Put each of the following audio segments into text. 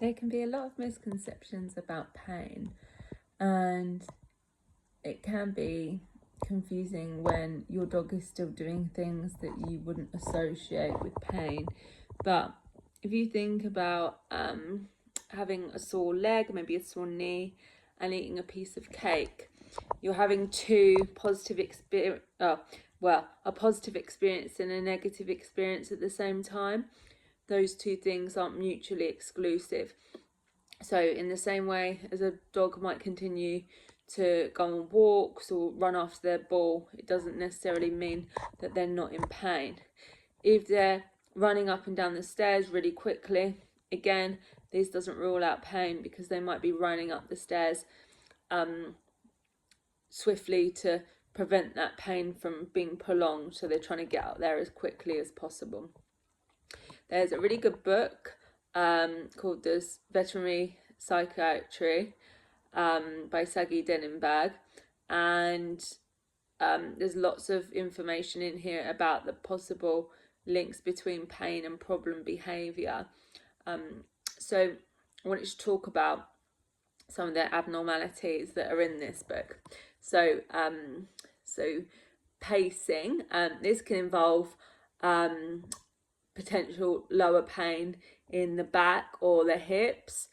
There can be a lot of misconceptions about pain, and it can be confusing when your dog is still doing things that you wouldn't associate with pain. But if you think about having a sore leg, maybe a sore knee, and eating a piece of cake, you're having two positive experience. A positive experience and a negative experience at the same time. Those two things aren't mutually exclusive. So in the same way as a dog might continue to go on walks or run after their ball, it doesn't necessarily mean that they're not in pain. If they're running up and down the stairs really quickly, again, this doesn't rule out pain, because they might be running up the stairs swiftly to prevent that pain from being prolonged, so they're trying to get out there as quickly as possible. There's a really good book called The Veterinary Psychiatry by Sagi Denenberg, and there's lots of information in here about the possible links between pain and problem behaviour. So I wanted to talk about some of the abnormalities that are in this book. So pacing, this can involve potential lower pain in the back or the hips.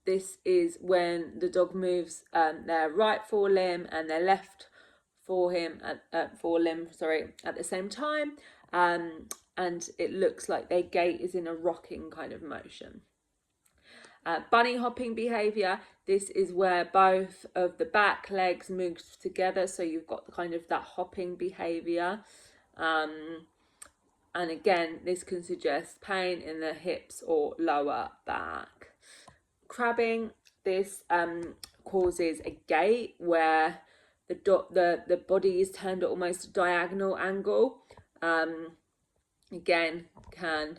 This is when the dog moves their right forelimb and their left forelimb at the same time, and it looks like their gait is in a rocking kind of motion. Bunny hopping behaviour, this is where both of the back legs move together, so you've got kind of that hopping behaviour. And again, this can suggest pain in the hips or lower back. Crabbing, this causes a gait where the body is turned at almost a diagonal angle. Again, can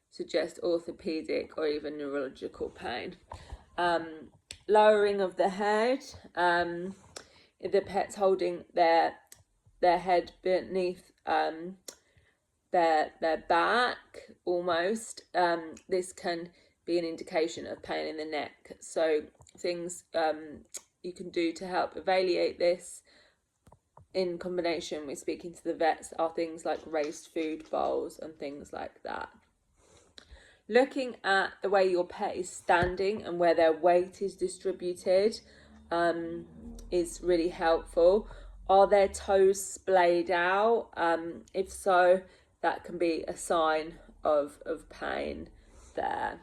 suggest orthopedic or even neurological pain. Lowering of the head, if the pet's holding their head beneath their back almost, this can be an indication of pain in the neck. So things you can do to help alleviate this in combination with speaking to the vets are things like raised food bowls and things like that. Looking at the way your pet is standing and where their weight is distributed is really helpful. Are their toes splayed out? If so, that can be a sign of pain there.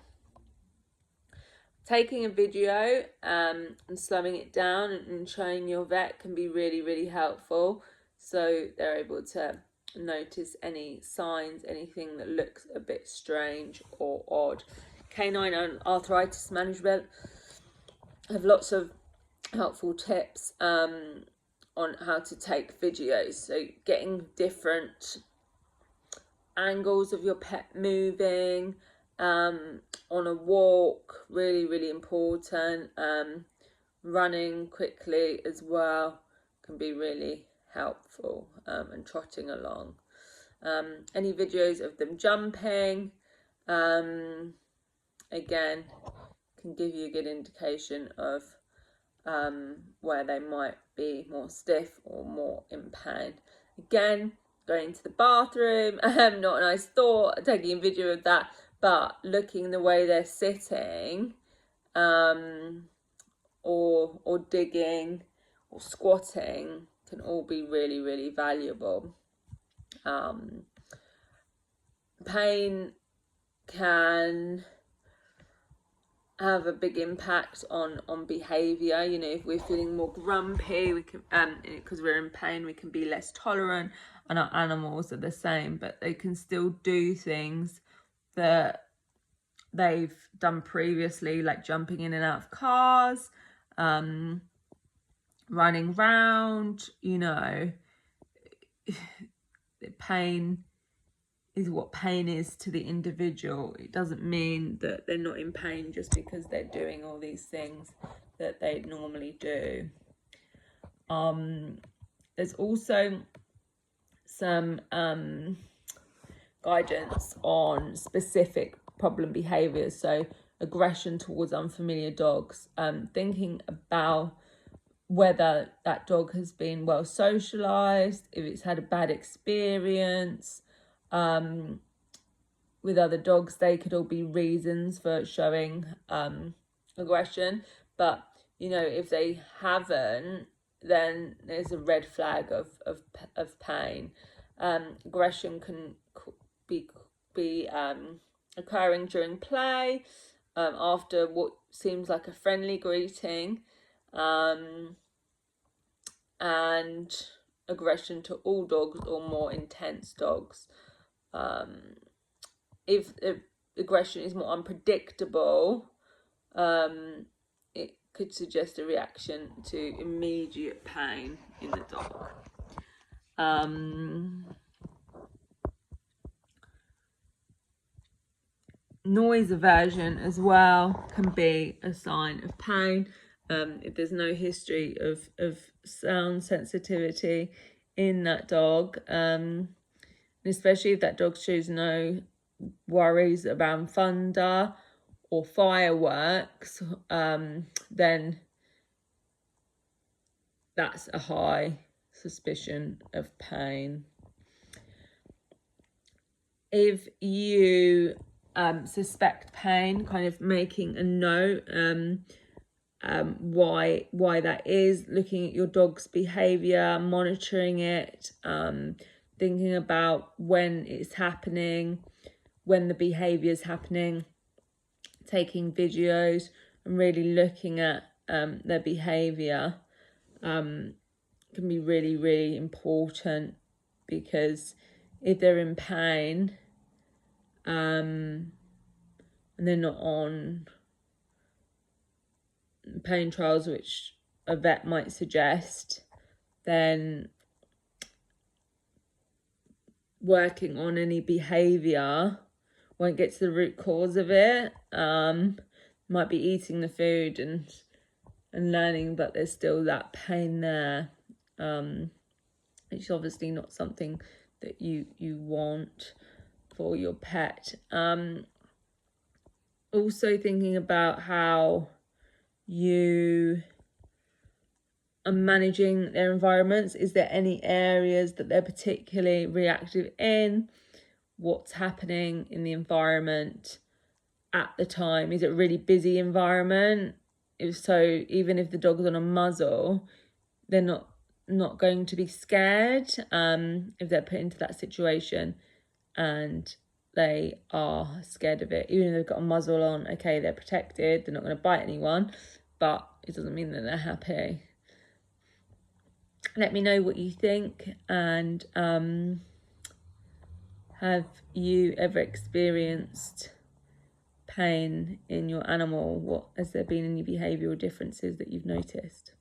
Taking a video and slowing it down and showing your vet can be really, really helpful, so they're able to notice any signs, anything that looks a bit strange or odd. Canine and arthritis management have lots of helpful tips on how to take videos. So getting different angles of your pet moving on a walk, really, really important. Running quickly as well can be really helpful, and trotting along. Any videos of them jumping, again, can give you a good indication of where they might be more stiff or more in pain. Again, going to the bathroom, not a nice thought, taking a video of that, but looking the way they're sitting, or digging or squatting can all be really, really valuable. Pain can have a big impact on behaviour. You know, if we're feeling more grumpy, we can because we're in pain, we can be less tolerant, and our animals are the same, but they can still do things that they've done previously, like jumping in and out of cars, running round. You know, pain is what pain is to the individual. It doesn't mean that they're not in pain just because they're doing all these things that they normally do. There's also some guidance on specific problem behaviours. So aggression towards unfamiliar dogs, thinking about whether that dog has been well socialized, if it's had a bad experience with other dogs. They could all be reasons for showing aggression, but you know, if they haven't, then there's a red flag of pain. Aggression can be occurring during play, after what seems like a friendly greeting, and aggression to all dogs or more intense dogs. If aggression is more unpredictable, it could suggest a reaction to immediate pain in the dog. Noise aversion as well can be a sign of pain. If there's no history of sound sensitivity in that dog, especially if that dog shows no worries around thunder or fireworks, then that's a high suspicion of pain. If you suspect pain, kind of making a note why that is, looking at your dog's behavior, monitoring it, thinking about when it's happening, when the behavior is happening, taking videos and really looking at their behavior can be really, really important, because if they're in pain and they're not on pain trials, which a vet might suggest, then working on any behavior won't get to the root cause of it. Might be eating the food and learning, but there's still that pain there. It's obviously not something that you want for your pet. Also thinking about how you are managing their environments. Is there any areas that they're particularly reactive in? What's happening in the environment at the time? Is it a really busy environment? If so, even if the dog's on a muzzle, they're not going to be scared if they're put into that situation and they are scared of it. Even if they've got a muzzle on, okay, they're protected, they're not going to bite anyone, but it doesn't mean that they're happy. Let me know what you think, and have you ever experienced pain in your animal? What has there been any behavioural differences that you've noticed?